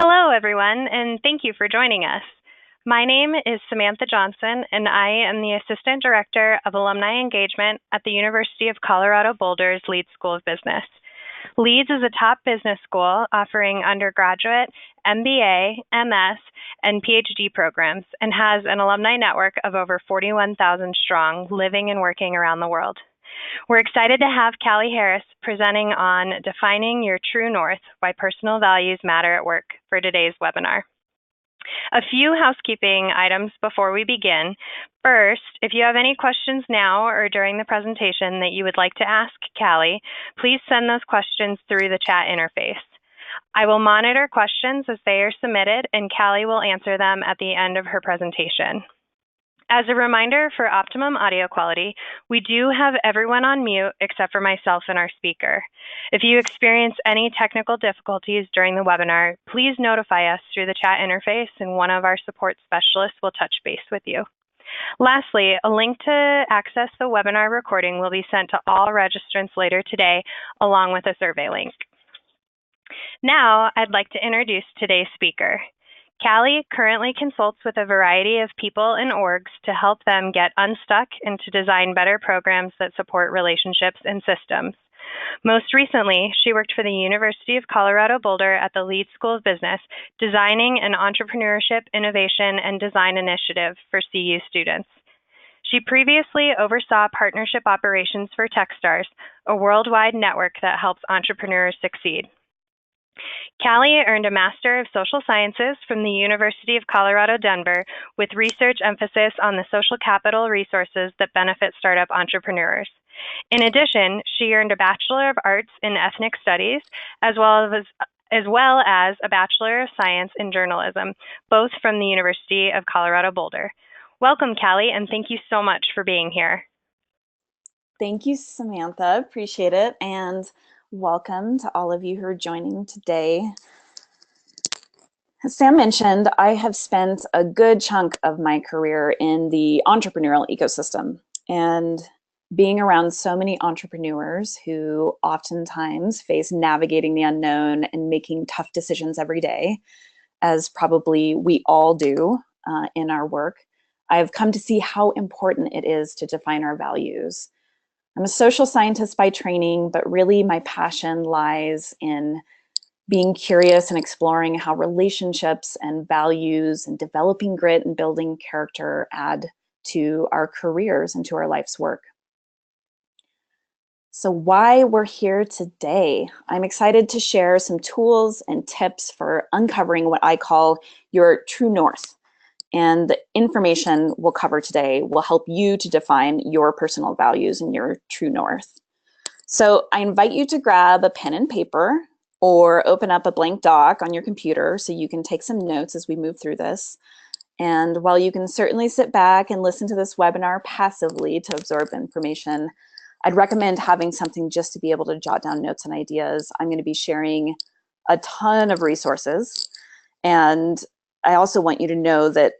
Hello, everyone, and thank you for joining us. My name is Samantha Johnson, and I am the Assistant Director of Alumni Engagement at the University of Colorado Boulder's Leeds School of Business. Leeds is a top business school offering undergraduate, MBA, MS, and PhD programs, and has an alumni network of over 41,000 strong living and working around the world. We're excited to have Callie Harris presenting on Defining Your True North, Why Personal Values Matter at Work for today's webinar. A few housekeeping items before we begin. First, if you have any questions now or during the presentation that you would like to ask Callie, please send those questions through the chat interface. I will monitor questions as they are submitted, and Callie will answer them at the end of her presentation. As a reminder, for optimum audio quality, we do have everyone on mute except for myself and our speaker. If you experience any technical difficulties during the webinar, please notify us through the chat interface and one of our support specialists will touch base with you. Lastly, a link to access the webinar recording will be sent to all registrants later today, along with a survey link. Now, I'd like to introduce today's speaker. Callie currently consults with a variety of people and orgs to help them get unstuck and to design better programs that support relationships and systems. Most recently, she worked for the University of Colorado Boulder at the Leeds School of Business, designing an entrepreneurship, innovation, and design initiative for CU students. She previously oversaw partnership operations for Techstars, a worldwide network that helps entrepreneurs succeed. Callie earned a Master of Social Sciences from the University of Colorado Denver with research emphasis on the social capital resources that benefit startup entrepreneurs. In addition, she earned a Bachelor of Arts in Ethnic Studies as well as a Bachelor of Science in Journalism, both from the University of Colorado Boulder. Welcome, Callie, and thank you so much for being here. Thank you, Samantha. Appreciate it. And welcome to all of you who are joining today. As Sam mentioned, I have spent a good chunk of my career in the entrepreneurial ecosystem, and being around so many entrepreneurs who oftentimes face navigating the unknown and making tough decisions every day, as probably we all do in our work, I've come to see how important it is to define our values. I'm a social scientist by training, but really my passion lies in being curious and exploring how relationships and values and developing grit and building character add to our careers and to our life's work. So why we're here today, I'm excited to share some tools and tips for uncovering what I call your true north. And the information we'll cover today will help you to define your personal values and your true north. So I invite you to grab a pen and paper or open up a blank doc on your computer so you can take some notes as we move through this. And while you can certainly sit back and listen to this webinar passively to absorb information, I'd recommend having something just to be able to jot down notes and ideas. I'm going to be sharing a ton of resources, and I also want you to know that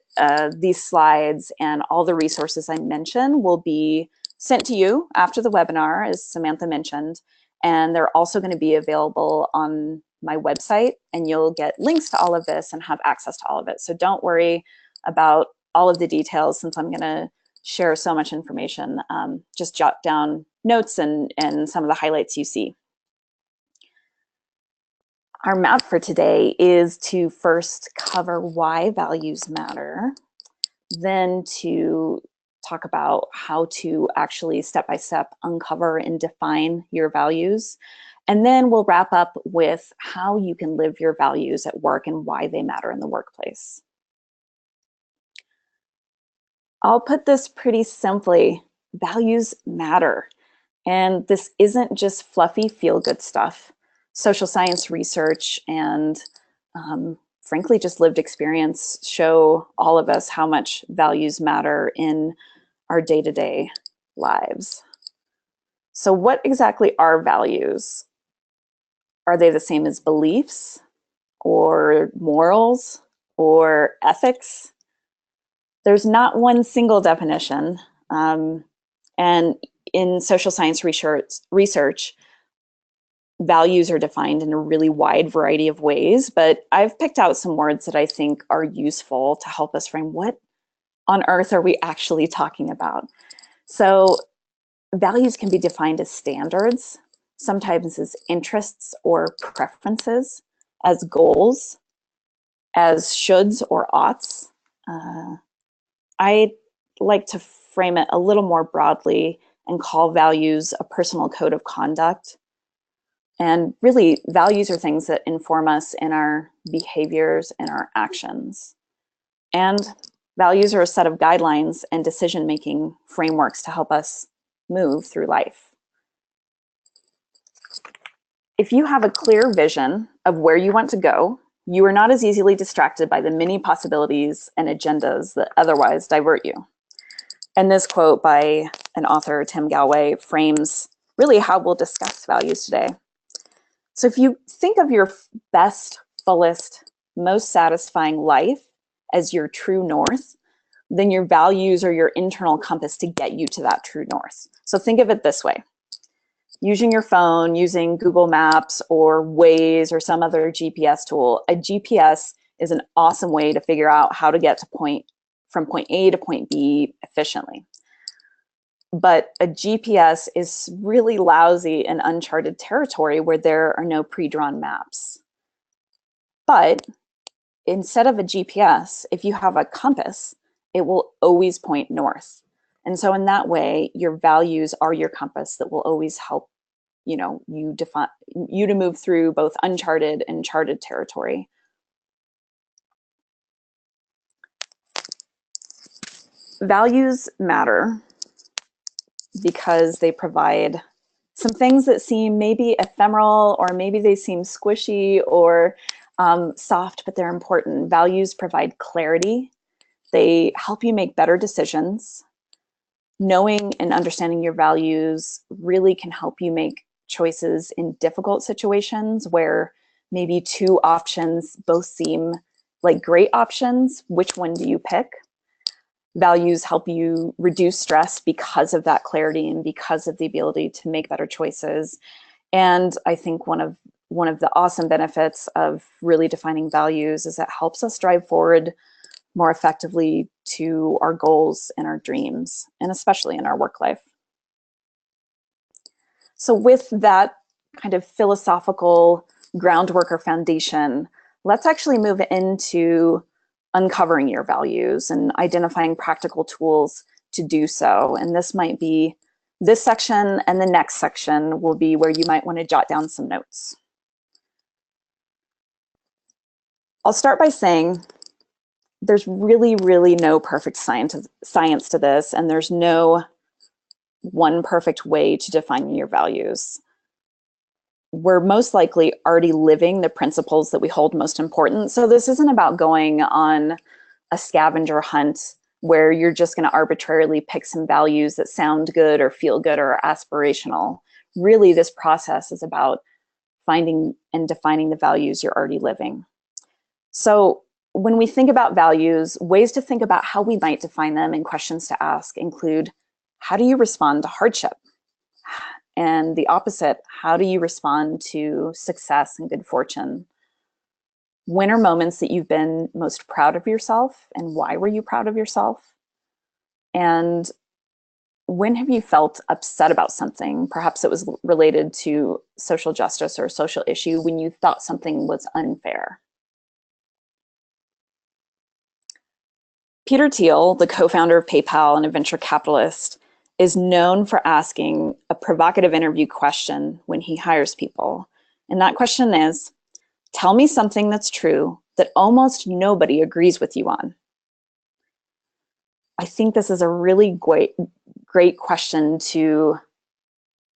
these slides and all the resources I mentioned will be sent to you after the webinar, as Samantha mentioned, and they're also going to be available on my website, and you'll get links to all of this and have access to all of it. So don't worry about all of the details since I'm going to share so much information. Just jot down notes and some of the highlights you see. Our map for today is to first cover why values matter, then to talk about how to actually step-by-step uncover and define your values, and then we'll wrap up with how you can live your values at work and why they matter in the workplace. I'll put this pretty simply, values matter. And this isn't just fluffy feel-good stuff. Social science research and frankly, just lived experience show all of us how much values matter in our day-to-day lives. So what exactly are values? Are they the same as beliefs or morals or ethics? There's not one single definition. And in social science research, values are defined in a really wide variety of ways, but I've picked out some words that I think are useful to help us frame what on earth are we actually talking about. So values can be defined as standards, sometimes as interests or preferences, as goals, as shoulds or oughts. I like to frame it a little more broadly and call values a personal code of conduct. And really, values are things that inform us in our behaviors and our actions. And values are a set of guidelines and decision-making frameworks to help us move through life. If you have a clear vision of where you want to go, you are not as easily distracted by the many possibilities and agendas that otherwise divert you. And this quote by an author, Tim Galway, frames really how we'll discuss values today. So if you think of your best, fullest, most satisfying life as your true north, then your values are your internal compass to get you to that true north. So think of it this way. Using your phone, using Google Maps or Waze or some other GPS tool, a GPS is an awesome way to figure out how to get to from point A to point B efficiently. But a GPS is really lousy in uncharted territory where there are no pre-drawn maps. But instead of a GPS, if you have a compass, it will always point north. And so in that way, your values are your compass that will always help you to move through both uncharted and charted territory. Values matter because they provide some things that seem maybe ephemeral, or maybe they seem squishy or soft, but they're important. Values provide clarity. They help you make better decisions. Knowing and understanding your values really can help you make choices in difficult situations where maybe two options both seem like great options. Which one do you pick? Values help you reduce stress because of that clarity and because of the ability to make better choices. And I think one of the awesome benefits of really defining values is it helps us drive forward more effectively to our goals and our dreams, and especially in our work life. So with that kind of philosophical groundwork or foundation, let's actually move into uncovering your values and identifying practical tools to do so. And this might be this section, and the next section will be where you might want to jot down some notes. I'll start by saying there's really, really no perfect science to this, and there's no one perfect way to define your values. We're most likely already living the principles that we hold most important. So this isn't about going on a scavenger hunt where you're just going to arbitrarily pick some values that sound good or feel good or are aspirational. Really, this process is about finding and defining the values you're already living. So when we think about values, ways to think about how we might define them and questions to ask include, how do you respond to hardship? And the opposite, how do you respond to success and good fortune? When are moments that you've been most proud of yourself, and why were you proud of yourself? And when have you felt upset about something? Perhaps it was related to social justice or a social issue when you thought something was unfair. Peter Thiel, the co-founder of PayPal and a venture capitalist, is known for asking a provocative interview question when he hires people. And that question is, tell me something that's true that almost nobody agrees with you on. I think this is a really great question to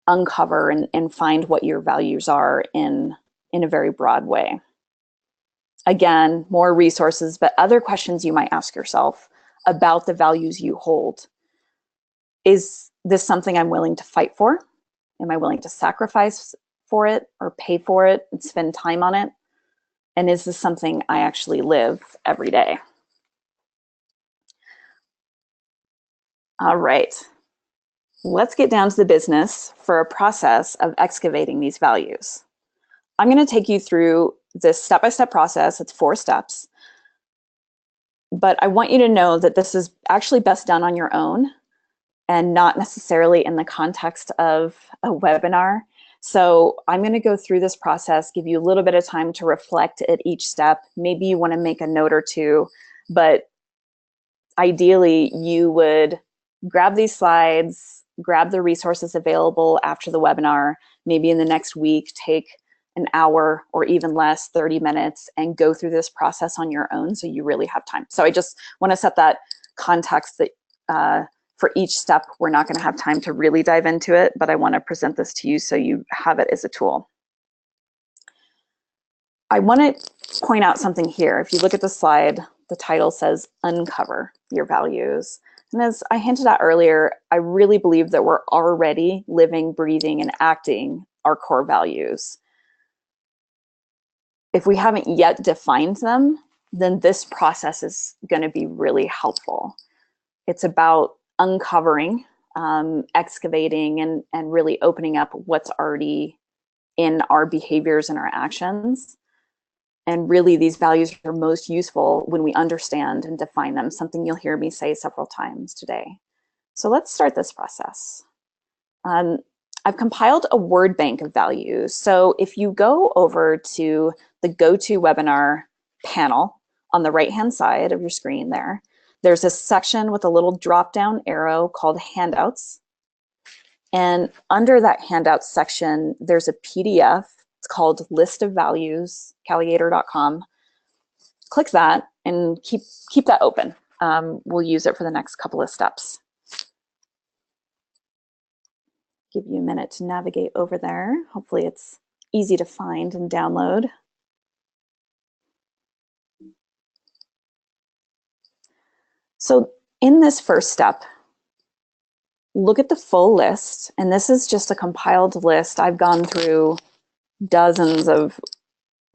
uncover and find what your values are in a very broad way. Again, more resources, but other questions you might ask yourself about the values you hold. Is this something I'm willing to fight for? Am I willing to sacrifice for it or pay for it and spend time on it? And is this something I actually live every day? All right, let's get down to the business for a process of excavating these values. I'm going to take you through this step-by-step process. It's 4 steps. But I want you to know that this is actually best done on your own and not necessarily in the context of a webinar. So I'm going to go through this process, give you a little bit of time to reflect at each step. Maybe you want to make a note or two, but ideally you would grab these slides, grab the resources available after the webinar, maybe in the next week, take an hour or even less, 30 minutes, and go through this process on your own so you really have time. So I just want to set that context that for each step, we're not going to have time to really dive into it, but I want to present this to you so you have it as a tool. I want to point out something here. If you look at the slide, the title says Uncover Your Values. And as I hinted at earlier, I really believe that we're already living, breathing, and acting our core values. If we haven't yet defined them, then this process is going to be really helpful. It's about uncovering, excavating, and really opening up what's already in our behaviors and our actions. And really, these values are most useful when we understand and define them, something you'll hear me say several times today. So let's start this process. I've compiled a word bank of values. So if you go over to the GoToWebinar panel on the right-hand side of your screen there, there's a section with a little drop-down arrow called Handouts. And under that Handouts section, there's a PDF. It's called List of Values, Calligator.com. Click that and keep that open. We'll use it for the next couple of steps. Give you a minute to navigate over there. Hopefully it's easy to find and download. So in this first step, look at the full list. And this is just a compiled list. I've gone through dozens of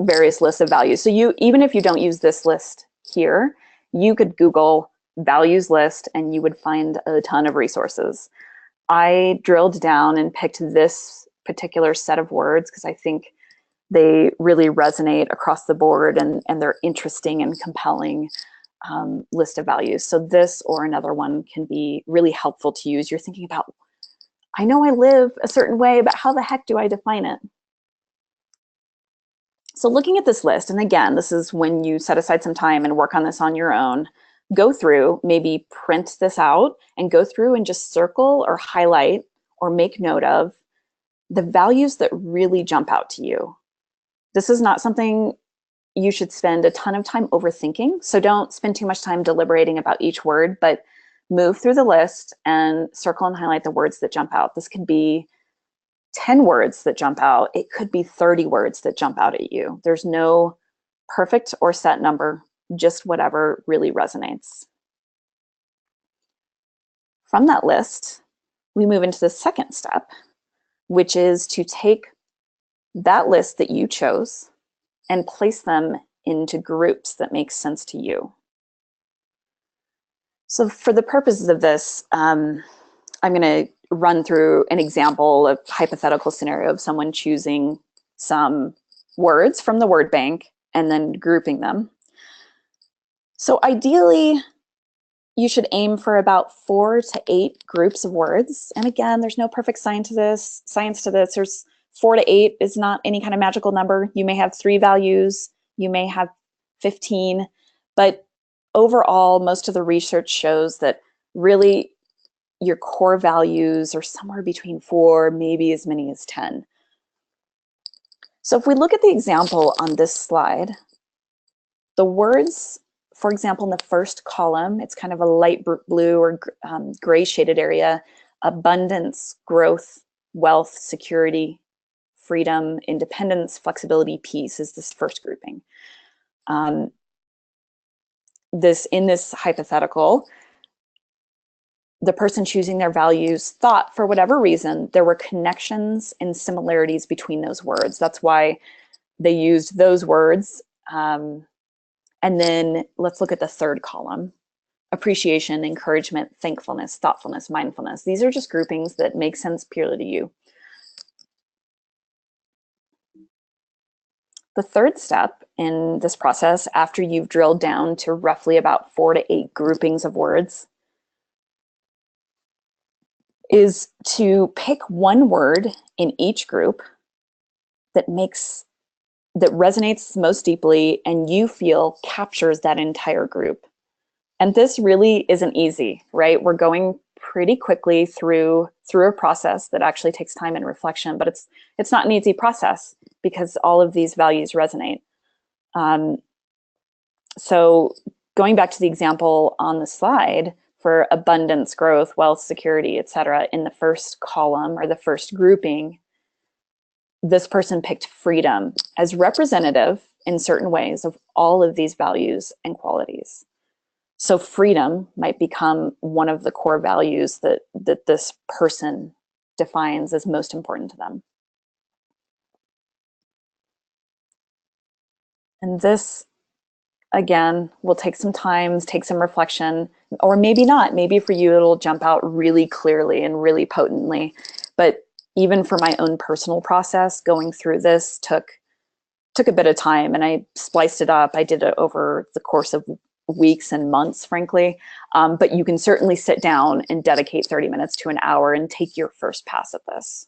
various lists of values. So even if you don't use this list here, you could Google values list and you would find a ton of resources. I drilled down and picked this particular set of words because I think they really resonate across the board and they're interesting and compelling list of values. So this or another one can be really helpful to use. You're thinking about, I know I live a certain way, but how the heck do I define it? So looking at this list, and again, this is when you set aside some time and work on this on your own, go through, maybe print this out and go through and just circle or highlight or make note of the values that really jump out to you. This is not something you should spend a ton of time overthinking. So don't spend too much time deliberating about each word, but move through the list and circle and highlight the words that jump out. This could be 10 words that jump out. It could be 30 words that jump out at you. There's no perfect or set number, just whatever really resonates. From that list, we move into the second step, which is to take that list that you chose and place them into groups that make sense to you. So for the purposes of this, I'm going to run through an example of hypothetical scenario of someone choosing some words from the word bank and then grouping them. So ideally, you should aim for about 4 to 8 groups of words. And again, there's no perfect science to this. There's 4 to 8 is not any kind of magical number. You may have 3 values, you may have 15, but overall, most of the research shows that really your core values are somewhere between 4, maybe as many as 10. So if we look at the example on this slide, the words, for example, in the first column, it's kind of a light blue or gray shaded area: abundance, growth, wealth, security, freedom, independence, flexibility, peace is this first grouping. In this hypothetical, the person choosing their values thought, for whatever reason, there were connections and similarities between those words. That's why they used those words. And then let's look at the third column: appreciation, encouragement, thankfulness, thoughtfulness, mindfulness. These are just groupings that make sense purely to you. The third step in this process, after you've drilled down to roughly about 4 to 8 groupings of words, is to pick one word in each group that resonates most deeply and you feel captures that entire group. And this really isn't easy, right? We're going pretty quickly through a process that actually takes time and reflection, but it's not an easy process because all of these values resonate. So going back to the example on the slide for abundance, growth, wealth, security, etc., in the first column or the first grouping, this person picked freedom as representative in certain ways of all of these values and qualities. So freedom might become one of the core values that this person defines as most important to them. And this, again, will take some time, take some reflection, or maybe not. Maybe for you, it'll jump out really clearly and really potently. But even for my own personal process, going through this took a bit of time, and I spliced it up. I did it over the course of weeks and months, frankly. But you can certainly sit down and dedicate 30 minutes to an hour and take your first pass at this.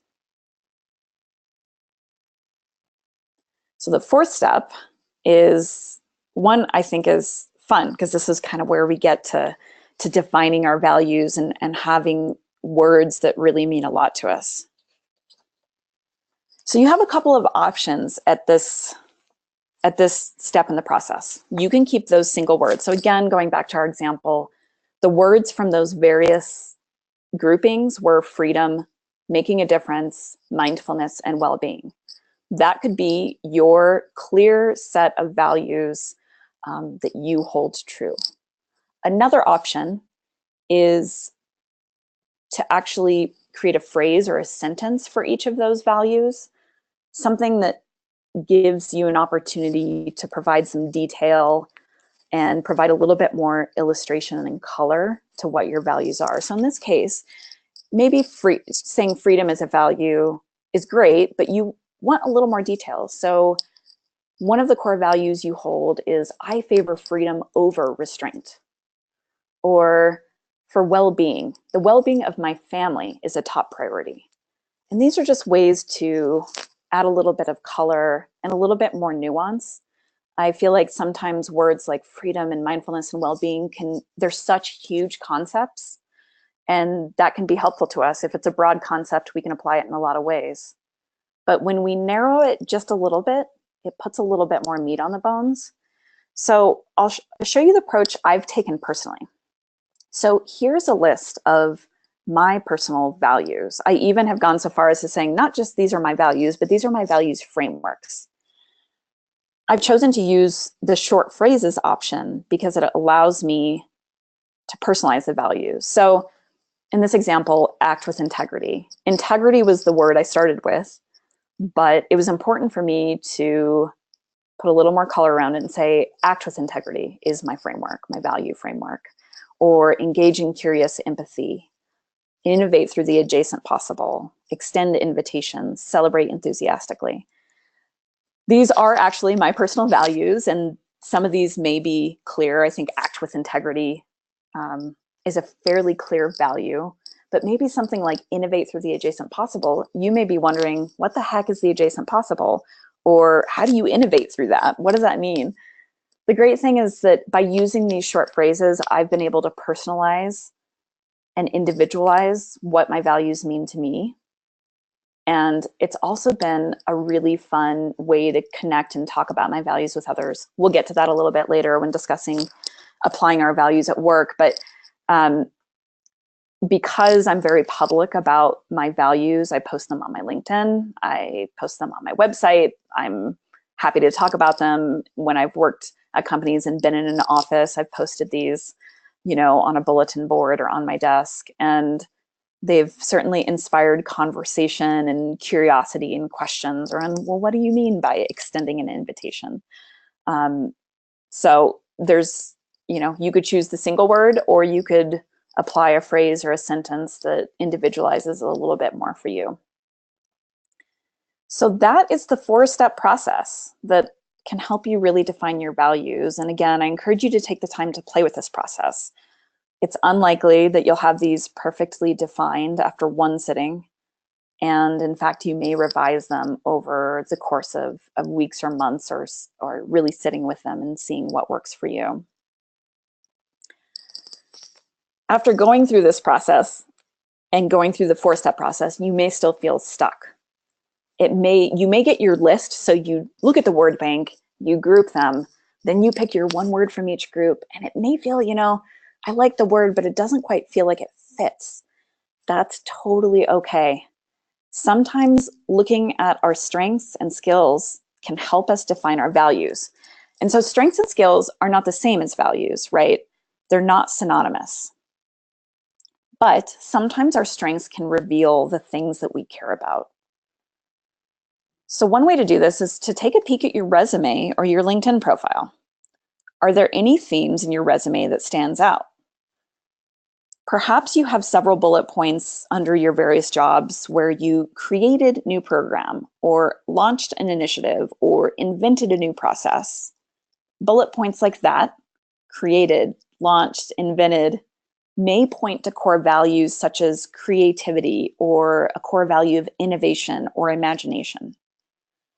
So the fourth step is one I think is fun, because this is kind of where we get to defining our values and having words that really mean a lot to us. So you have a couple of options at this step in the process. You can keep those single words. So again, going back to our example, the words from those various groupings were freedom, making a difference, mindfulness, and well-being. That could be your clear set of values that you hold true. Another option is to actually create a phrase or a sentence for each of those values, something that gives you an opportunity to provide some detail and provide a little bit more illustration and color to what your values are. So in this case, maybe saying freedom as a value is great, but you want a little more detail. So one of the core values you hold is, I favor freedom over restraint. Or for well-being, the well-being of my family is a top priority. And these are just ways to add a little bit of color and a little bit more nuance. I feel like sometimes words like freedom and mindfulness and well-being they're such huge concepts, and that can be helpful to us. If it's a broad concept, we can apply it in a lot of ways. But when we narrow it just a little bit, it puts a little bit more meat on the bones. So I'll show you the approach I've taken personally. So here's a list of my personal values. I even have gone so far as to saying, not just these are my values, but these are my values frameworks. I've chosen to use the short phrases option because it allows me to personalize the values. So in this example, act with integrity. Integrity was the word I started with, but it was important for me to put a little more color around it and say, act with integrity is my framework, my value framework. Or engage in curious empathy, innovate through the adjacent possible, extend invitations, celebrate enthusiastically. These are actually my personal values, and some of these may be clear. I think act with integrity is a fairly clear value, but maybe something like innovate through the adjacent possible, you may be wondering, what the heck is the adjacent possible? Or how do you innovate through that? What does that mean? The great thing is that by using these short phrases, I've been able to personalize and individualize what my values mean to me. And it's also been a really fun way to connect and talk about my values with others. We'll get to that a little bit later when discussing applying our values at work. But because I'm very public about my values, I post them on my LinkedIn, I post them on my website. I'm happy to talk about them. When I've worked at companies and been in an office, I've posted these, on a bulletin board or on my desk. And they've certainly inspired conversation and curiosity and questions around, well, what do you mean by extending an invitation? So there's, you could choose the single word, or you could apply a phrase or a sentence that individualizes a little bit more for you. So that is the 4-step process that can help you really define your values. And again, I encourage you to take the time to play with this process. It's unlikely that you'll have these perfectly defined after one sitting. And in fact, you may revise them over the course of weeks or months, or really sitting with them and seeing what works for you. After going through this process and going through the 4-step process, you may still feel stuck. You may get your list, so you look at the word bank, you group them, then you pick your one word from each group, and it may feel, I like the word, but it doesn't quite feel like it fits. That's totally okay. Sometimes looking at our strengths and skills can help us define our values. And so strengths and skills are not the same as values, right? They're not synonymous. But sometimes our strengths can reveal the things that we care about. So one way to do this is to take a peek at your resume or your LinkedIn profile. Are there any themes in your resume that stands out? Perhaps you have several bullet points under your various jobs where you created new program or launched an initiative or invented a new process. Bullet points like that, created, launched, invented, may point to core values such as creativity or a core value of innovation or imagination.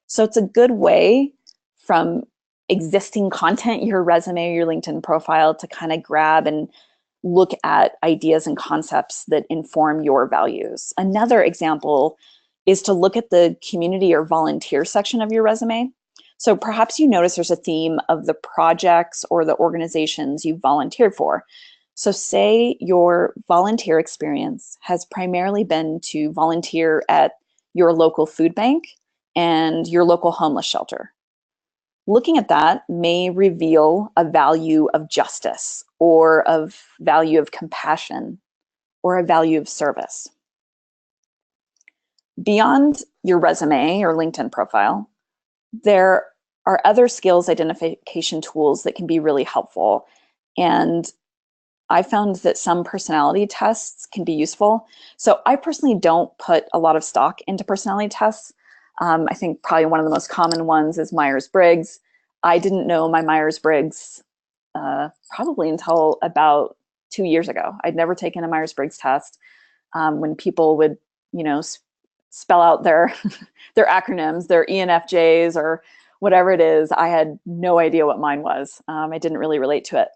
So it's a good way from existing content, your resume or your LinkedIn profile, to kind of grab and look at ideas and concepts that inform your values. Another example is to look at the community or volunteer section of your resume. So perhaps you notice there's a theme of the projects or the organizations you volunteered for. So say your volunteer experience has primarily been to volunteer at your local food bank and your local homeless shelter. Looking at that may reveal a value of justice or of value of compassion or a value of service. Beyond your resume or LinkedIn profile, there are other skills identification tools that can be really helpful. And I found that some personality tests can be useful. So I personally don't put a lot of stock into personality tests. I think probably one of the most common ones is Myers-Briggs. I didn't know my Myers-Briggs probably until about 2 years ago. I'd never taken a Myers-Briggs test. When people would, spell out their their acronyms, their ENFJs or whatever it is, I had no idea what mine was. I didn't really relate to it.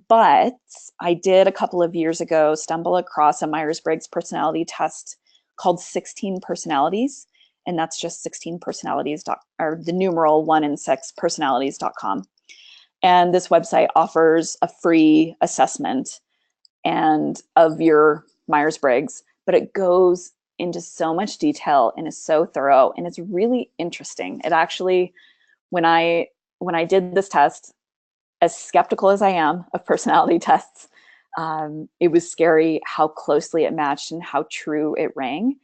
But I did a couple of years ago stumble across a Myers-Briggs personality test called 16 Personalities. And that's just 16 personalities, or the numeral 1 and 6 personalities.com. And this website offers a free assessment and of your Myers-Briggs, but it goes into so much detail and is so thorough, and it's really interesting. It actually, when I did this test, as skeptical as I am of personality tests, it was scary how closely it matched and how true it rang.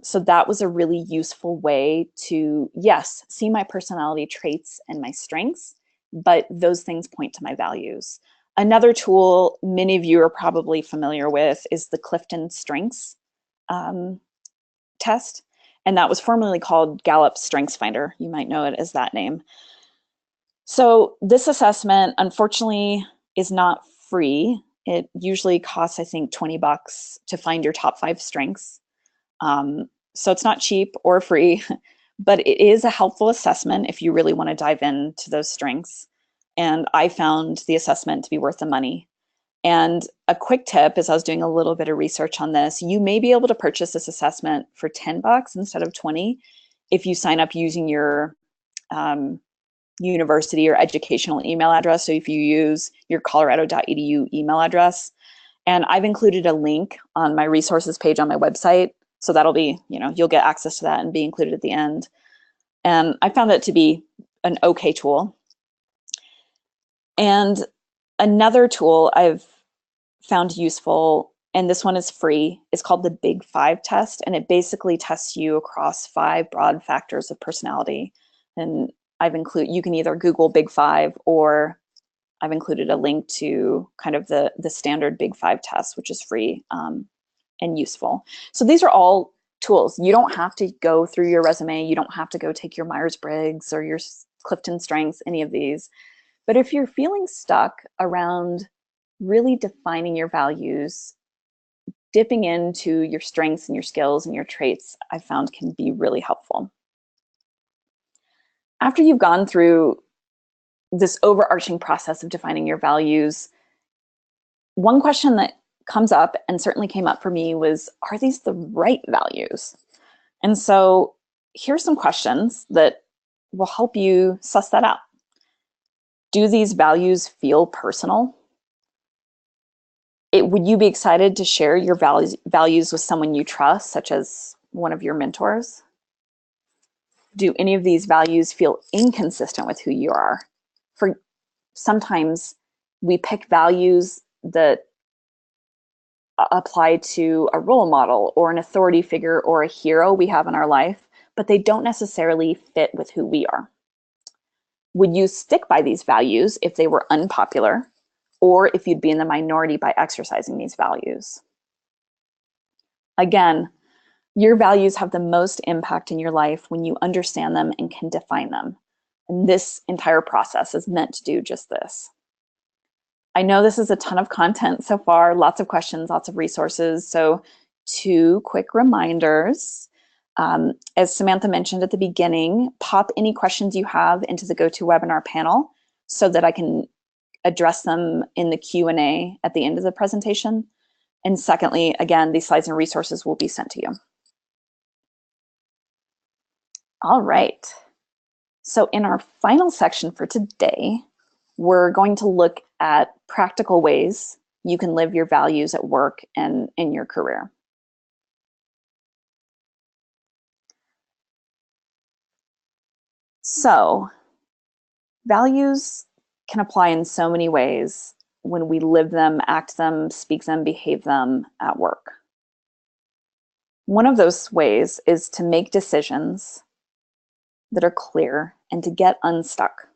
So that was a really useful way to, yes, see my personality traits and my strengths, but those things point to my values. Another tool many of you are probably familiar with is the Clifton Strengths test. And that was formerly called Gallup Strengths Finder. You might know it as that name. So this assessment, unfortunately, is not free. It usually costs, I think, $20 to find your top 5 strengths. So it's not cheap or free, but it is a helpful assessment if you really want to dive into those strengths. And I found the assessment to be worth the money. And a quick tip, as I was doing a little bit of research on this, you may be able to purchase this assessment for $10 instead of $20 if you sign up using your university or educational email address. So if you use your colorado.edu email address, and I've included a link on my resources page on my website. So that'll be, you'll get access to that and be included at the end. And I found it to be an okay tool. And another tool I've found useful, and this one is free, is called the Big 5 test. And it basically tests you across 5 broad factors of personality. And you can either Google Big 5, or I've included a link to kind of the standard Big 5 test, which is free and useful. So these are all tools. You don't have to go through your resume. You don't have to go take your Myers-Briggs or your Clifton Strengths, any of these. But if you're feeling stuck around really defining your values, dipping into your strengths and your skills and your traits, I found can be really helpful. After you've gone through this overarching process of defining your values, one question that comes up, and certainly came up for me, was, are these the right values? And so here's some questions that will help you suss that out. Do these values feel personal? Would you be excited to share your values with someone you trust, such as one of your mentors? Do any of these values feel inconsistent with who you are? For sometimes we pick values that apply to a role model or an authority figure or a hero we have in our life, but they don't necessarily fit with who we are. Would you stick by these values if they were unpopular, or if you'd be in the minority by exercising these values? Again, your values have the most impact in your life when you understand them and can define them. And this entire process is meant to do just this. I know this is a ton of content so far, lots of questions, lots of resources. So 2 quick reminders. As Samantha mentioned at the beginning, pop any questions you have into the GoToWebinar panel so that I can address them in the Q&A at the end of the presentation. And secondly, again, these slides and resources will be sent to you. All right. So in our final section for today, we're going to look at practical ways you can live your values at work and in your career. So, values can apply in so many ways when we live them, act them, speak them, behave them at work. One of those ways is to make decisions that are clear and to get unstuck.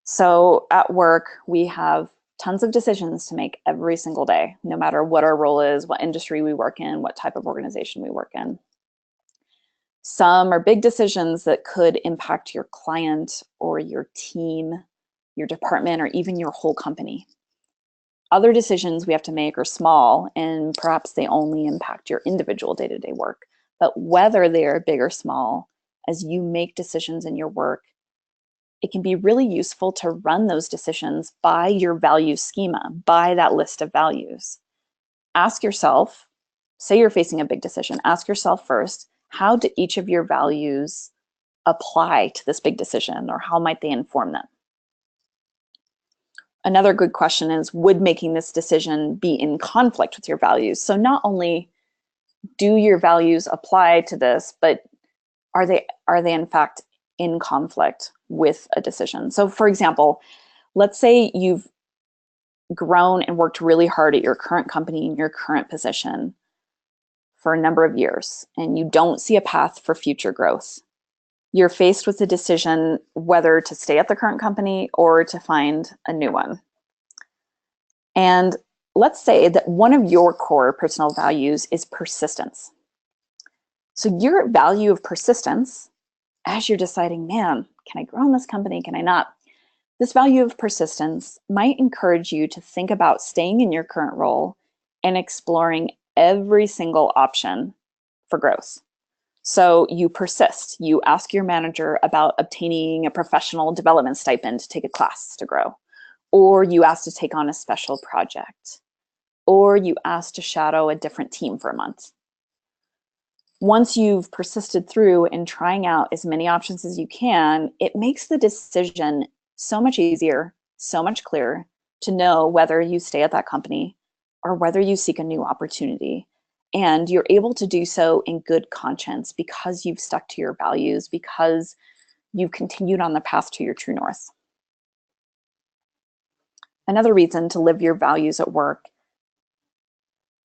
So at work, we have tons of decisions to make every single day, no matter what our role is, what industry we work in, what type of organization we work in. Some are big decisions that could impact your client or your team, your department, or even your whole company. Other decisions we have to make are small, and perhaps they only impact your individual day-to-day work. But whether they are big or small, as you make decisions in your work, it can be really useful to run those decisions by your value schema, by that list of values. Ask yourself, say you're facing a big decision, ask yourself first, how do each of your values apply to this big decision, or how might they inform them? Another good question is, would making this decision be in conflict with your values? So not only do your values apply to this, but are they in fact in conflict with a decision? So for example, let's say you've grown and worked really hard at your current company in your current position for a number of years, and you don't see a path for future growth. You're faced with the decision whether to stay at the current company or to find a new one. And let's say that one of your core personal values is persistence. So your value of persistence, as you're deciding, man, can I grow in this company? Can I not? This value of persistence might encourage you to think about staying in your current role and exploring every single option for growth. So you persist. You ask your manager about obtaining a professional development stipend to take a class to grow, or you ask to take on a special project, or you ask to shadow a different team for a month. Once you've persisted through in trying out as many options as you can, it makes the decision so much easier, so much clearer to know whether you stay at that company or whether you seek a new opportunity. And you're able to do so in good conscience because you've stuck to your values, because you've continued on the path to your true north. Another reason to live your values at work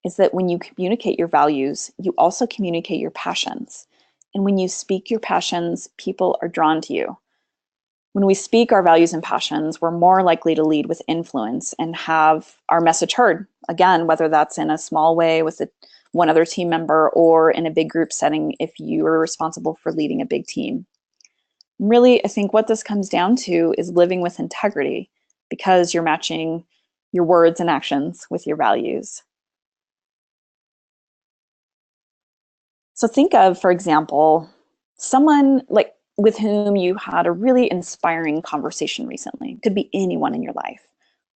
is that when you communicate your values, you also communicate your passions. And when you speak your passions, people are drawn to you. When we speak our values and passions, we're more likely to lead with influence and have our message heard. Again, whether that's in a small way with one other team member or in a big group setting if you are responsible for leading a big team. Really, I think what this comes down to is living with integrity because you're matching your words and actions with your values. So think of, for example, someone like with whom you had a really inspiring conversation recently. It could be anyone in your life.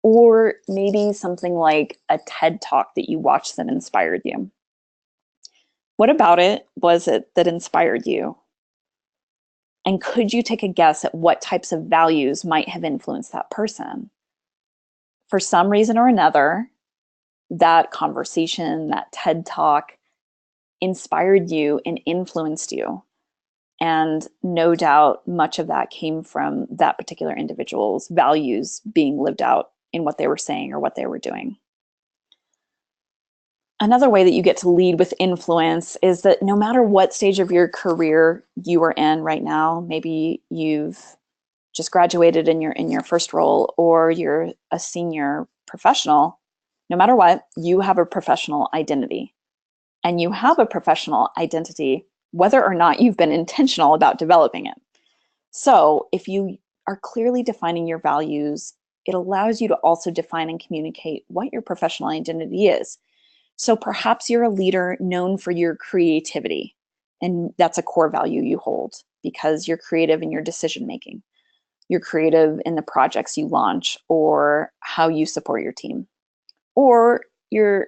Or maybe something like a TED Talk that you watched that inspired you. What about it was it that inspired you? And could you take a guess at what types of values might have influenced that person? For some reason or another, that conversation, that TED Talk inspired you and influenced you. And no doubt much of that came from that particular individual's values being lived out in what they were saying or what they were doing. Another way that you get to lead with influence is that no matter what stage of your career you are in right now, maybe you've just graduated in your first role or you're a senior professional, no matter what, you have a professional identity. And you have a professional identity whether or not you've been intentional about developing it. So if you are clearly defining your values, it allows you to also define and communicate what your professional identity is. So perhaps you're a leader known for your creativity, and that's a core value you hold because you're creative in your decision making. You're creative in the projects you launch or how you support your team. Or you're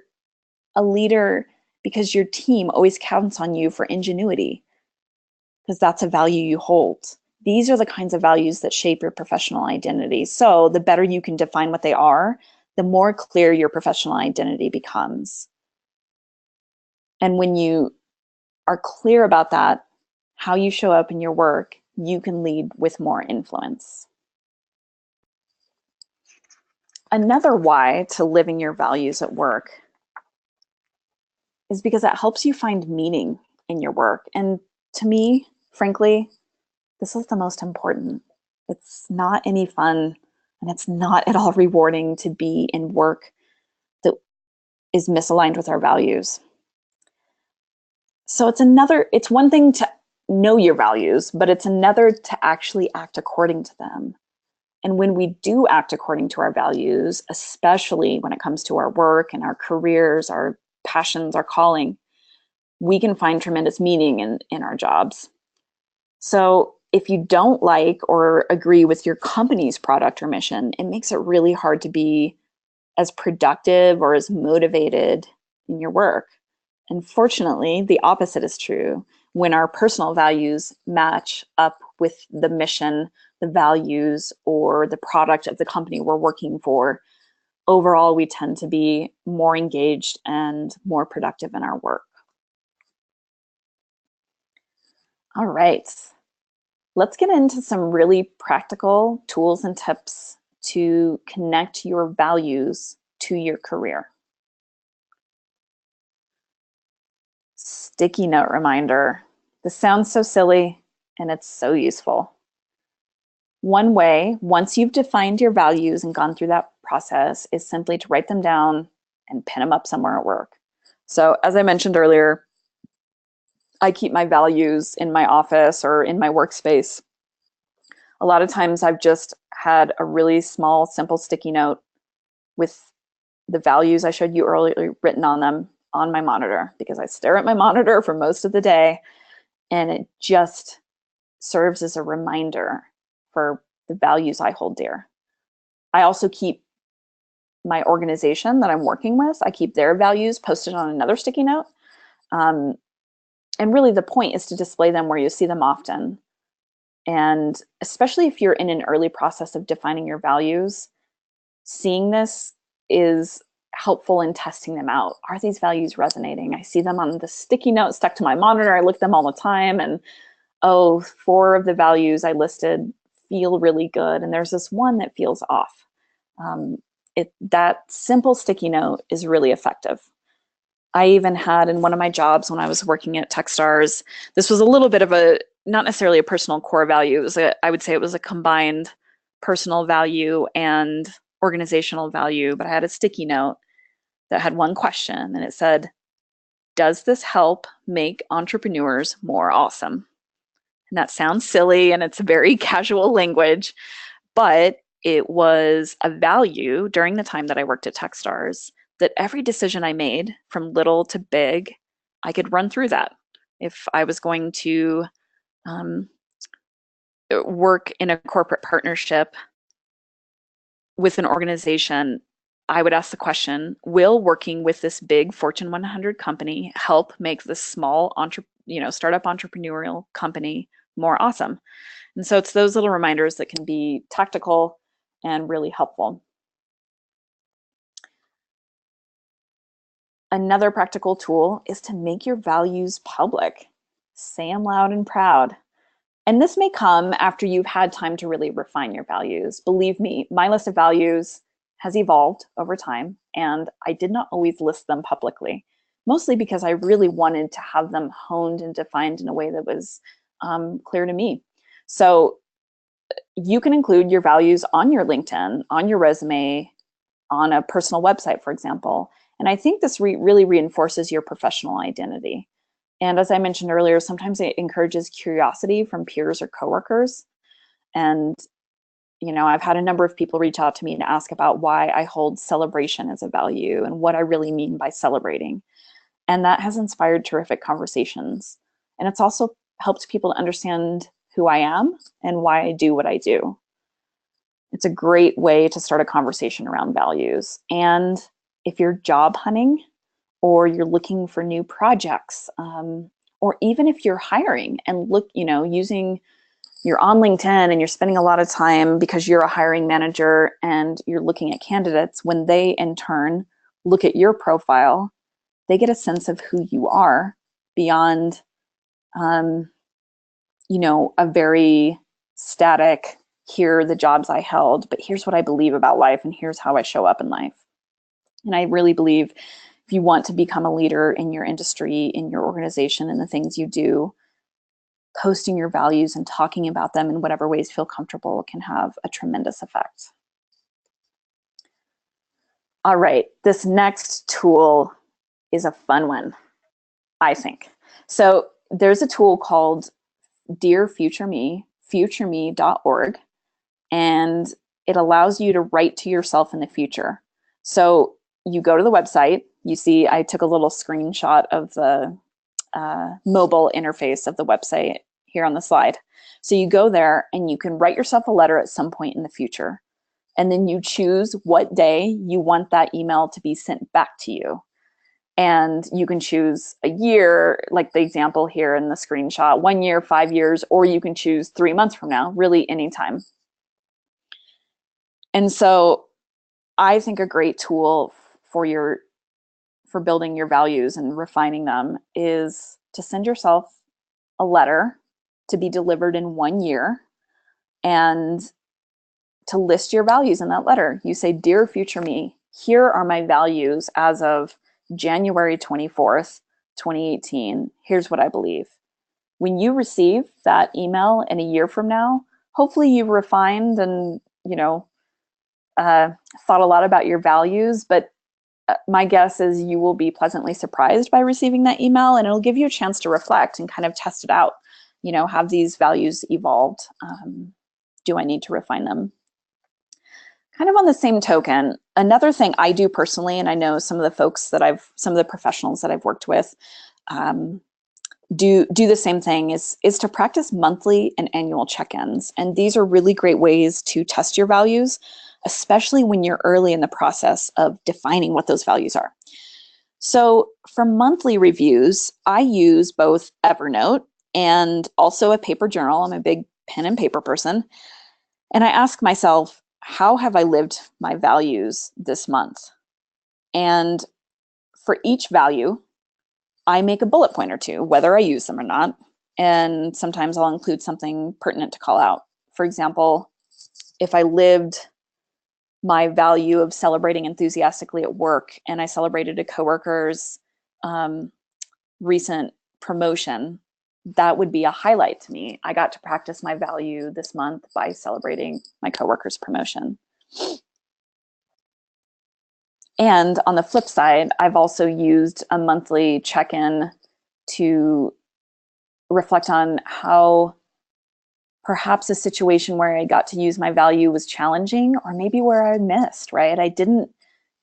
a leader because your team always counts on you for ingenuity, because that's a value you hold. These are the kinds of values that shape your professional identity. So the better you can define what they are, the more clear your professional identity becomes. And when you are clear about that, how you show up in your work, you can lead with more influence. Another why to living your values at work is because it helps you find meaning in your work. And to me, frankly, this is the most important. It's not any fun and it's not at all rewarding to be in work that is misaligned with our values. So it's one thing to know your values, but it's another to actually act according to them. And when we do act according to our values, especially when it comes to our work and our careers, our passions, our calling, we can find tremendous meaning in our jobs. So if you don't like or agree with your company's product or mission, it makes it really hard to be as productive or as motivated in your work. And fortunately, the opposite is true. When our personal values match up with the mission, the values, or the product of the company we're working for, overall, we tend to be more engaged and more productive in our work. All right. Let's get into some really practical tools and tips to connect your values to your career. Sticky note reminder. This sounds so silly and it's so useful. One way, once you've defined your values and gone through that process, is simply to write them down and pin them up somewhere at work. So, as I mentioned earlier, I keep my values in my office or in my workspace. A lot of times I've just had a really small, simple sticky note with the values I showed you earlier written on them on my monitor, because I stare at my monitor for most of the day and it just serves as a reminder for the values I hold dear. I also keep my organization that I'm working with, I keep their values posted on another sticky note. And really the point is to display them where you see them often. And especially if you're in an early process of defining your values, seeing this is helpful in testing them out. Are these values resonating? I see them on the sticky note stuck to my monitor. I look at them all the time and, oh, 4 of the values I listed feel really good. And there's this one that feels off. That simple sticky note is really effective. I even had in one of my jobs when I was working at Techstars, this was a little bit of a, not necessarily a personal core value. It was I would say it was a combined personal value and organizational value, but I had a sticky note that had one question and it said, does this help make entrepreneurs more awesome? And that sounds silly and it's very casual language, but it was a value during the time that I worked at Techstars that every decision I made, from little to big, I could run through that. If I was going to um, work in a corporate partnership with an organization, I would ask the question, will working with this big Fortune 100 company help make this small startup entrepreneurial company more awesome? And so it's those little reminders that can be tactical and really helpful. Another practical tool is to make your values public. Say them loud and proud. And this may come after you've had time to really refine your values. Believe me, my list of values has evolved over time, and I did not always list them publicly, mostly because I really wanted to have them honed and defined in a way that was clear to me. So you can include your values on your LinkedIn, on your resume, on a personal website, for example. And I think this really reinforces your professional identity. And as I mentioned earlier, sometimes it encourages curiosity from peers or coworkers. And, I've had a number of people reach out to me to ask about why I hold celebration as a value and what I really mean by celebrating. And that has inspired terrific conversations. And it's also helped people to understand who I am and why I do what I do. It's a great way to start a conversation around values. And if you're job hunting or you're looking for new projects, or even if you're hiring and you're on LinkedIn and you're spending a lot of time because you're a hiring manager and you're looking at candidates, when they in turn look at your profile, they get a sense of who you are beyond, a very static, here are the jobs I held, but here's what I believe about life and here's how I show up in life. And I really believe if you want to become a leader in your industry, in your organization, and the things you do, posting your values and talking about them in whatever ways feel comfortable can have a tremendous effect. All right, this next tool is a fun one, I think. So there's a tool called Dear Future Me, futureme.org, and it allows you to write to yourself in the future. So you go to the website, you see I took a little screenshot of the mobile interface of the website here on the slide. So you go there and you can write yourself a letter at some point in the future. And then you choose what day you want that email to be sent back to you. And you can choose a year, like the example here in the screenshot, 1 year, 5 years, or you can choose 3 months from now, really anytime. And so I think a great tool for building your values and refining them is to send yourself a letter to be delivered in 1 year and to list your values in that letter. You say, Dear future me, here are my values as of January 24th, 2018. Here's what I believe. When you receive that email in a year from now, hopefully you've refined and, thought a lot about your values, but my guess is you will be pleasantly surprised by receiving that email, and it'll give you a chance to reflect and kind of test it out. Have these values evolved? Do I need to refine them? Kind of on the same token, another thing I do personally, and I know some of the professionals that I've worked with do the same thing, is to practice monthly and annual check-ins. And these are really great ways to test your values, especially when you're early in the process of defining what those values are. So for monthly reviews, I use both Evernote and also a paper journal. I'm a big pen and paper person. And I ask myself, how have I lived my values this month? And for each value, I make a bullet point or two, whether I use them or not. And sometimes I'll include something pertinent to call out. For example, if I lived my value of celebrating enthusiastically at work and I celebrated a coworker's recent promotion, that would be a highlight to me. I got to practice my value this month by celebrating my coworker's promotion. And on the flip side, I've also used a monthly check-in to reflect on how Perhaps a situation where I got to use my value was challenging, or maybe where I missed, right? I didn't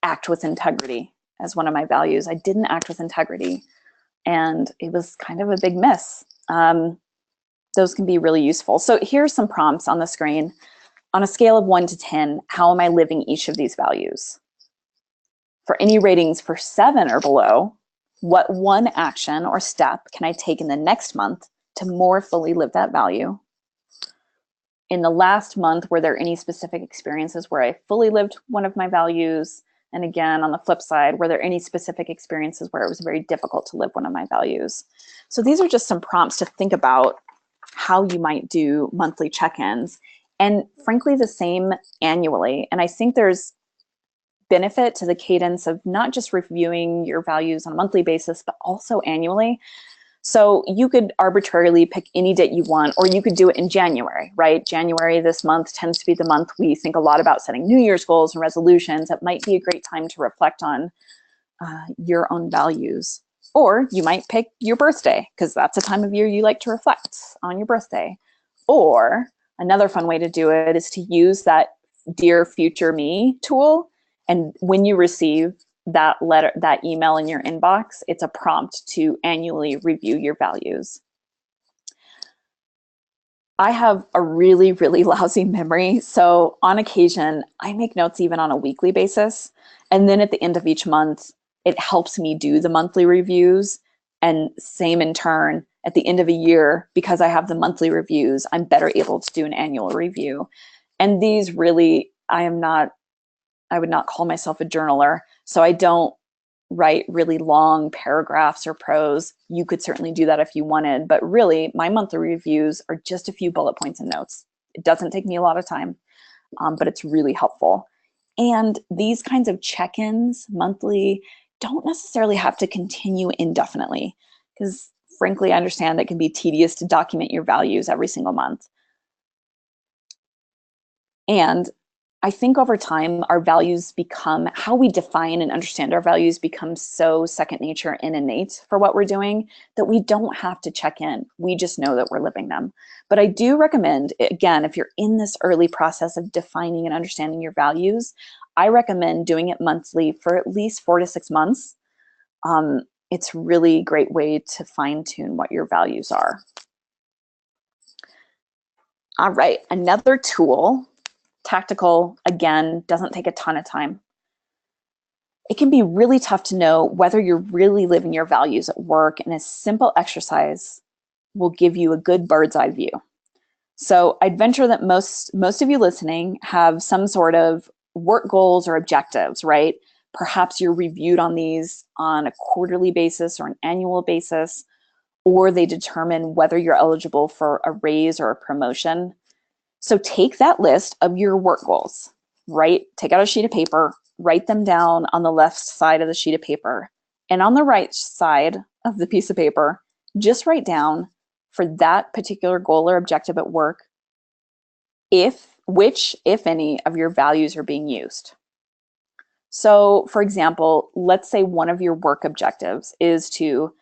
act with integrity as one of my values. I didn't act with integrity, and it was kind of a big miss. Those can be really useful. So here's some prompts on the screen. On a scale of 1 to 10, how am I living each of these values? For any ratings for 7 or below, what one action or step can I take in the next month to more fully live that value? In the last month, were there any specific experiences where I fully lived one of my values? And again, on the flip side, were there any specific experiences where it was very difficult to live one of my values? So these are just some prompts to think about how you might do monthly check-ins, and frankly, the same annually. And I think there's benefit to the cadence of not just reviewing your values on a monthly basis, but also annually. So you could arbitrarily pick any date you want, or you could do it in January, right? January this month tends to be the month we think a lot about setting New Year's goals and resolutions. It might be a great time to reflect on your own values. Or you might pick your birthday, because that's a time of year you like to reflect on your birthday. Or another fun way to do it is to use that Dear Future Me tool. And when you receive that letter, that email in your inbox, it's a prompt to annually review your values. I have a really, really lousy memory. So on occasion, I make notes even on a weekly basis. And then at the end of each month, it helps me do the monthly reviews. And same in turn, at the end of a year, because I have the monthly reviews, I'm better able to do an annual review. And these really, I would not call myself a journaler. So I don't write really long paragraphs or prose. You could certainly do that if you wanted, but really my monthly reviews are just a few bullet points and notes. It doesn't take me a lot of time, but it's really helpful. And these kinds of check-ins monthly don't necessarily have to continue indefinitely, because frankly, I understand that it can be tedious to document your values every single month. And I think over time, our values become, how we define and understand our values becomes so second nature and innate for what we're doing that we don't have to check in. We just know that we're living them. But I do recommend, again, if you're in this early process of defining and understanding your values, I recommend doing it monthly for at least 4 to 6 months. It's really a great way to fine tune what your values are. All right, another tool, tactical, again, doesn't take a ton of time. It can be really tough to know whether you're really living your values at work, and a simple exercise will give you a good bird's eye view. So I'd venture that most of you listening have some sort of work goals or objectives, right? Perhaps you're reviewed on these on a quarterly basis or an annual basis, or they determine whether you're eligible for a raise or a promotion. So take that list of your work goals, right? Take out a sheet of paper, write them down on the left side of the sheet of paper. And on the right side of the piece of paper, just write down for that particular goal or objective at work, which, if any, of your values are being used. So for example, let's say one of your work objectives is to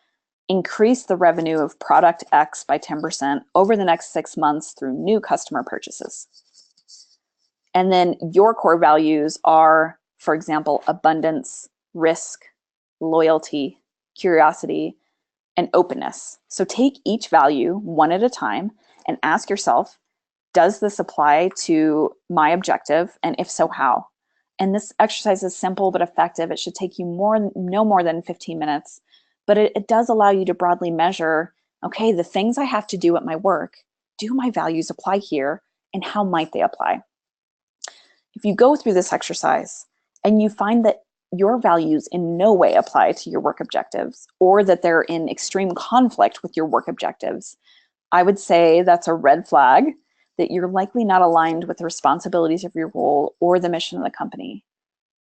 increase the revenue of product X by 10% over the next 6 months through new customer purchases. And then your core values are, for example, abundance, risk, loyalty, curiosity, and openness. So take each value one at a time and ask yourself, does this apply to my objective? And if so, how? And this exercise is simple but effective. It should take you no more than 15 minutes. But it does allow you to broadly measure, okay, the things I have to do at my work, do my values apply here, and how might they apply? If you go through this exercise and you find that your values in no way apply to your work objectives, or that they're in extreme conflict with your work objectives, I would say that's a red flag that you're likely not aligned with the responsibilities of your role or the mission of the company.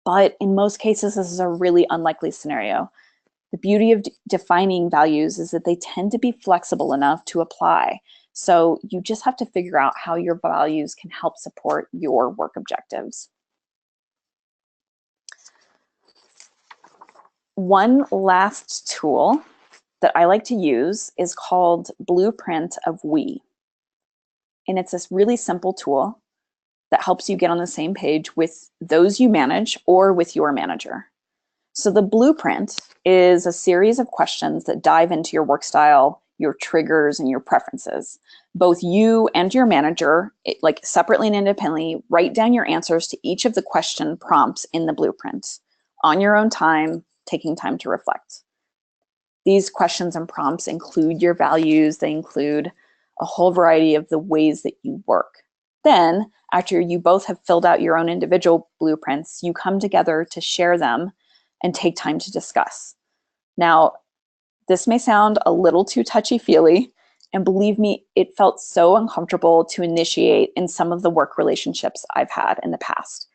But in most cases, this is a really unlikely scenario. The beauty of defining values is that they tend to be flexible enough to apply. So you just have to figure out how your values can help support your work objectives. One last tool that I like to use is called Blueprint of We. And it's this really simple tool that helps you get on the same page with those you manage or with your manager. So the blueprint is a series of questions that dive into your work style, your triggers, and your preferences. Both you and your manager, like separately and independently, write down your answers to each of the question prompts in the blueprint on your own time, taking time to reflect. These questions and prompts include your values. They include a whole variety of the ways that you work. Then, after you both have filled out your own individual blueprints, you come together to share them and take time to discuss. Now, this may sound a little too touchy-feely, and believe me, it felt so uncomfortable to initiate in some of the work relationships I've had in the past.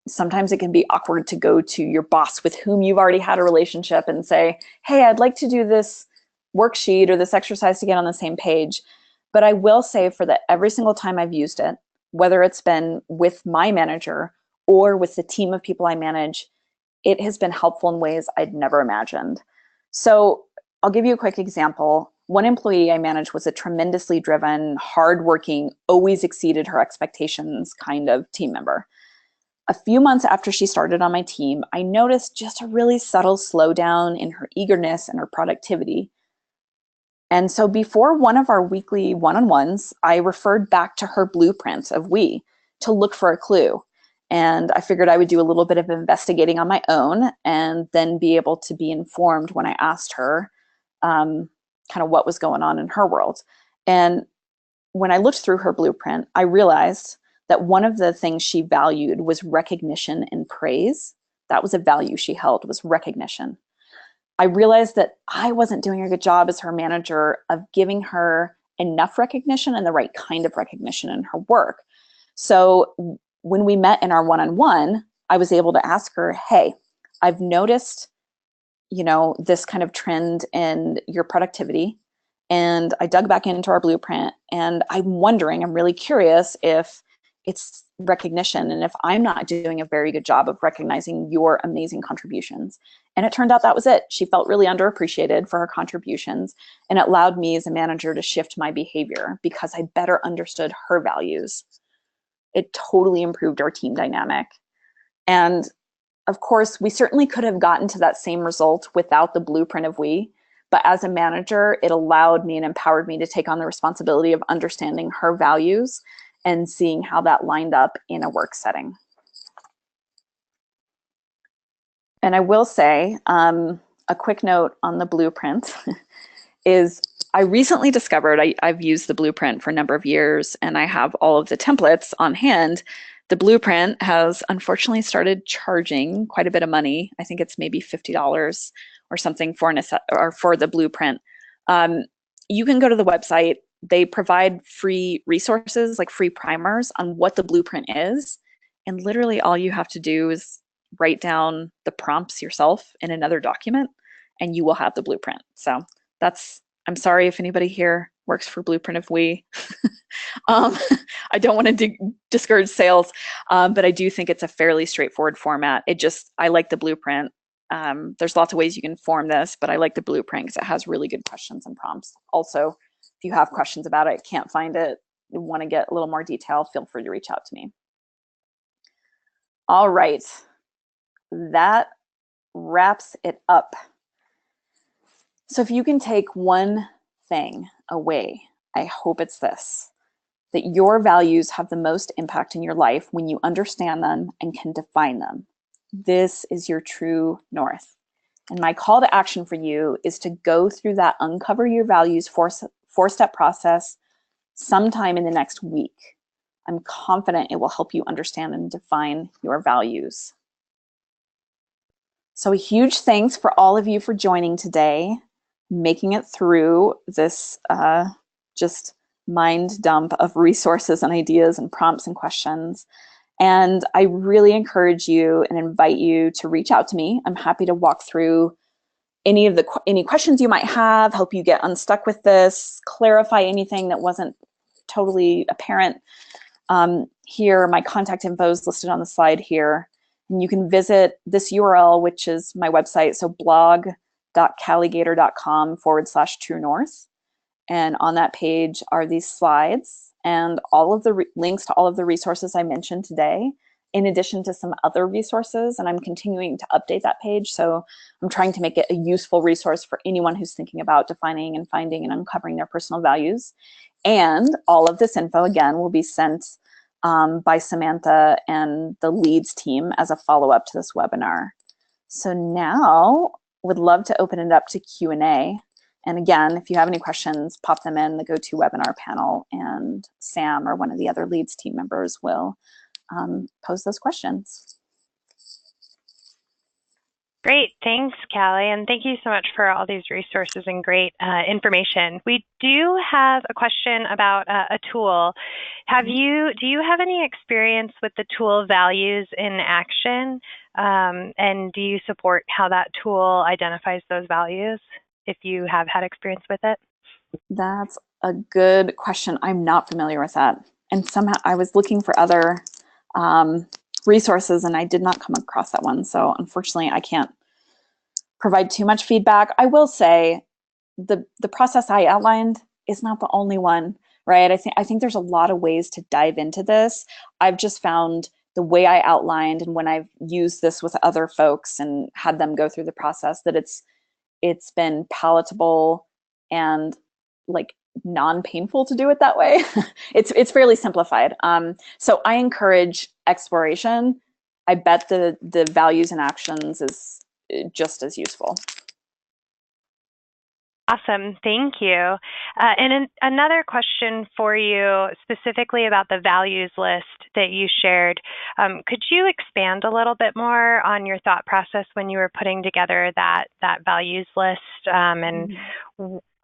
Sometimes it can be awkward to go to your boss with whom you've already had a relationship and say, hey, I'd like to do this worksheet or this exercise to get on the same page. But I will say for that every single time I've used it, whether it's been with my manager or with the team of people I manage, it has been helpful in ways I'd never imagined. So I'll give you a quick example. One employee I managed was a tremendously driven, hardworking, always exceeded her expectations kind of team member. A few months after she started on my team, I noticed just a really subtle slowdown in her eagerness and her productivity. And so before one of our weekly one-on-ones, I referred back to her blueprint of we to look for a clue. And I figured I would do a little bit of investigating on my own and then be able to be informed when I asked her kind of what was going on in her world. And when I looked through her blueprint, I realized that one of the things she valued was recognition and praise. That was a value she held, was recognition. I realized that I wasn't doing a good job as her manager of giving her enough recognition and the right kind of recognition in her work. So when we met in our one-on-one, I was able to ask her, hey, I've noticed, this kind of trend in your productivity. And I dug back into our blueprint and I'm really curious if it's recognition and if I'm not doing a very good job of recognizing your amazing contributions. And it turned out that was it. She felt really underappreciated for her contributions, and it allowed me as a manager to shift my behavior because I better understood her values. It totally improved our team dynamic. And of course, we certainly could have gotten to that same result without the blueprint of we, but as a manager, it allowed me and empowered me to take on the responsibility of understanding her values and seeing how that lined up in a work setting. And I will say, a quick note on the blueprint is I recently discovered, I've used the blueprint for a number of years and I have all of the templates on hand. The blueprint has unfortunately started charging quite a bit of money. I think it's maybe $50 or something for the blueprint. You can go to the website. They provide free resources, like free primers on what the blueprint is. And literally all you have to do is write down the prompts yourself in another document and you will have the blueprint. So I'm sorry if anybody here works for Blueprint of We. I don't want to discourage sales, but I do think it's a fairly straightforward format. I like the blueprint. There's lots of ways you can form this, but I like the blueprint because it has really good questions and prompts. Also, if you have questions about it, can't find it, you want to get a little more detail, feel free to reach out to me. All right, that wraps it up. So if you can take one thing away, I hope it's this, that your values have the most impact in your life when you understand them and can define them. This is your true north. And my call to action for you is to go through that Uncover Your Values four-step process sometime in the next week. I'm confident it will help you understand and define your values. So a huge thanks for all of you for joining today, making it through this just mind dump of resources and ideas and prompts and questions. And I really encourage you and invite you to reach out to me. I'm happy to walk through any questions you might have, help you get unstuck with this, clarify anything that wasn't totally apparent. Here, my contact info is listed on the slide here. And you can visit this URL, which is my website, so blog.caligator.com/true north. And on that page are these slides and all of the links to all of the resources I mentioned today, in addition to some other resources. And I'm continuing to update that page. So I'm trying to make it a useful resource for anyone who's thinking about defining and finding and uncovering their personal values. And all of this info, again, will be sent by Samantha and the Leads team as a follow-up to this webinar. So now would love to open it up to Q&A. And again, if you have any questions, pop them in the GoToWebinar panel, and Sam or one of the other Leads team members will pose those questions. Great, thanks, Callie, and thank you so much for all these resources and great information. We do have a question about a tool. Do you have any experience with the tool Values in Action? And do you support how that tool identifies those values, if you have had experience with it? That's a good question. I'm not familiar with that. And somehow I was looking for other resources and I did not come across that one. So unfortunately, I can't provide too much feedback. I will say the process I outlined is not the only one, right? I think there's a lot of ways to dive into this. I've just found the way I outlined, and when I've used this with other folks and had them go through the process, that it's been palatable and like non-painful to do it that way. It's fairly simplified. So I encourage exploration. I bet the values and actions is just as useful. Awesome, thank you. And another question for you, specifically about the values list that you shared. Could you expand a little bit more on your thought process when you were putting together that values list, and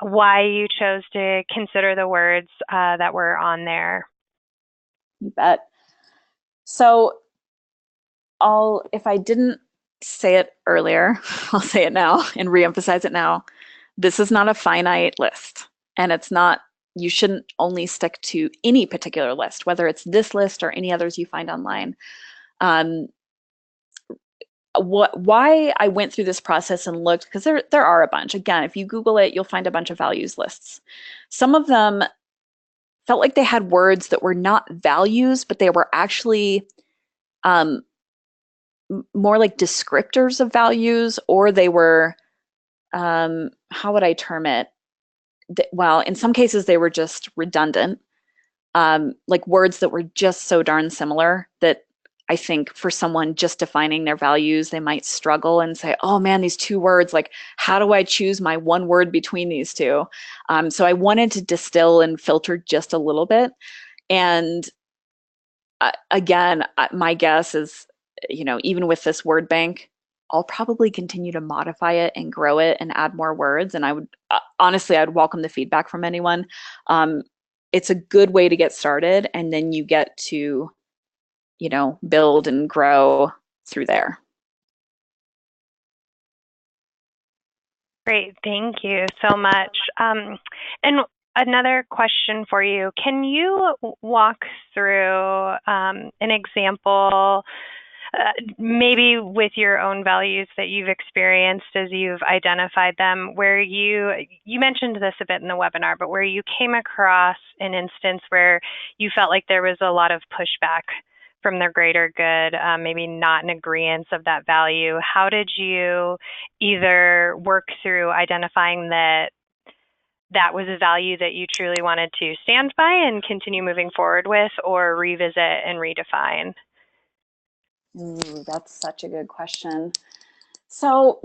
why you chose to consider the words that were on there? You bet. So if I didn't say it earlier, I'll say it now and reemphasize it now. This is not a finite list, and it's not, you shouldn't only stick to any particular list, whether it's this list or any others you find online. Why I went through this process and looked, because there are a bunch. Again, if you Google it, you'll find a bunch of values lists. Some of them felt like they had words that were not values, but they were actually more like descriptors of values, or they were, how would I term it? Well, in some cases, they were just redundant, like words that were just so darn similar that I think for someone just defining their values, they might struggle and say, oh man, these two words, like, how do I choose my one word between these two? So I wanted to distill and filter just a little bit. And again, my guess is, even with this word bank, I'll probably continue to modify it and grow it and add more words. And I would, honestly, I'd welcome the feedback from anyone. It's a good way to get started, and then you get to, build and grow through there. Great, thank you so much. And another question for you, can you walk through an example, maybe with your own values that you've experienced as you've identified them, where you mentioned this a bit in the webinar, but where you came across an instance where you felt like there was a lot of pushback from the greater good, maybe not an agreement of that value? How did you either work through identifying that was a value that you truly wanted to stand by and continue moving forward with, or revisit and redefine? Ooh, that's such a good question. So,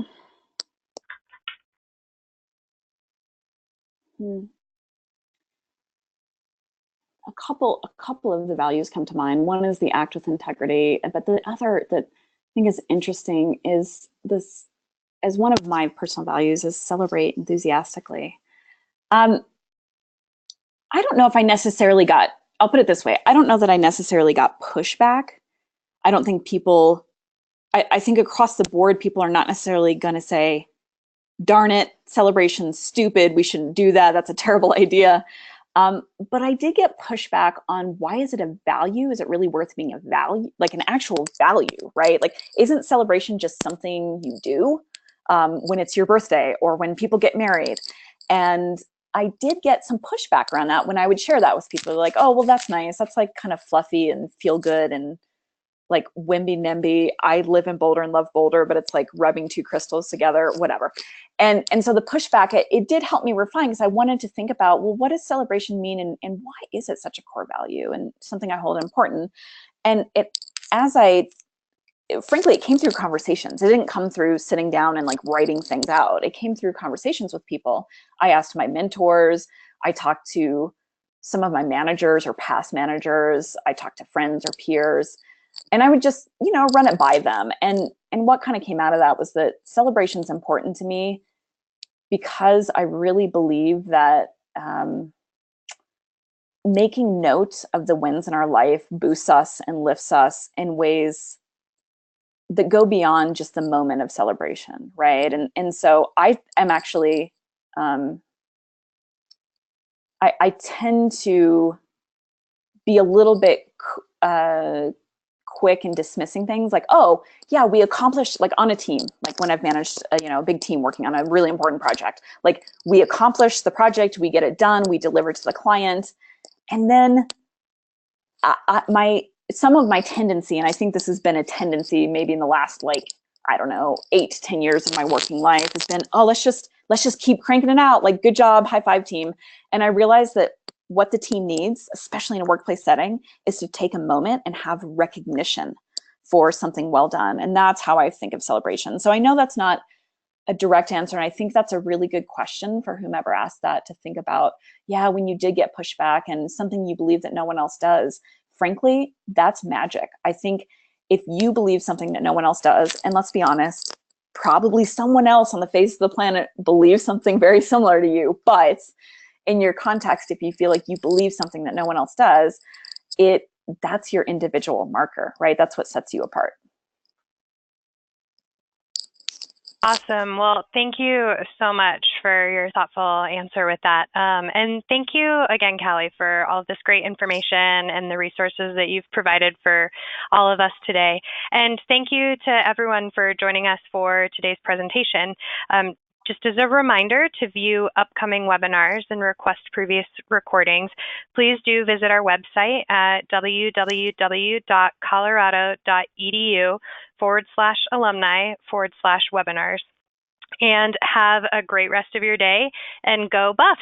a couple of the values come to mind. One is the act with integrity, but the other that I think is interesting is this, as one of my personal values, is celebrate enthusiastically. I don't know if I necessarily got, I'll put it this way, I don't know that I necessarily got pushback. I don't think people, I think across the board, people are not necessarily going to say, darn it, celebration's stupid, we shouldn't do that, that's a terrible idea. But I did get pushback on, why is it a value? Is it really worth being a value, like an actual value, right? Like, isn't celebration just something you do when it's your birthday or when people get married? And I did get some pushback around that when I would share that with people. They're like, oh, well, that's nice. That's like kind of fluffy and feel good and like wimby nimby. I live in Boulder and love Boulder, but it's like rubbing two crystals together, whatever. And so the pushback, it did help me refine because I wanted to think about, well, what does celebration mean and why is it such a core value and something I hold important? And frankly, it came through conversations. It didn't come through sitting down and like writing things out. It came through conversations with people. I asked my mentors. I talked to some of my managers or past managers. I talked to friends or peers, and I would just, run it by them. And what kind of came out of that was that celebration is important to me because I really believe that making note of the wins in our life boosts us and lifts us in ways that go beyond just the moment of celebration, right? And so I am actually, I tend to be a little bit quick in dismissing things like, oh yeah, we accomplished, like on a team, like when I've managed a big team working on a really important project, like we accomplished the project, we get it done, we deliver to the client, and then some of my tendency, and I think this has been a tendency maybe in the last, like, I don't know, 8 to 10 years of my working life, has been, oh, let's just keep cranking it out. Like, good job, high five team. And I realized that what the team needs, especially in a workplace setting, is to take a moment and have recognition for something well done. And that's how I think of celebration. So I know that's not a direct answer. And I think that's a really good question for whomever asked that to think about. Yeah, when you did get pushback and something you believe that no one else does, frankly, that's magic. I think if you believe something that no one else does, and let's be honest, probably someone else on the face of the planet believes something very similar to you, but in your context, if you feel like you believe something that no one else does, that's your individual marker, right? That's what sets you apart. Awesome. Well, thank you so much for your thoughtful answer with that. And thank you again, Callie, for all of this great information and the resources that you've provided for all of us today. And thank you to everyone for joining us for today's presentation. Just as a reminder to view upcoming webinars and request previous recordings, please do visit our website at www.colorado.edu/alumni/webinars. And have a great rest of your day, and go Buffs!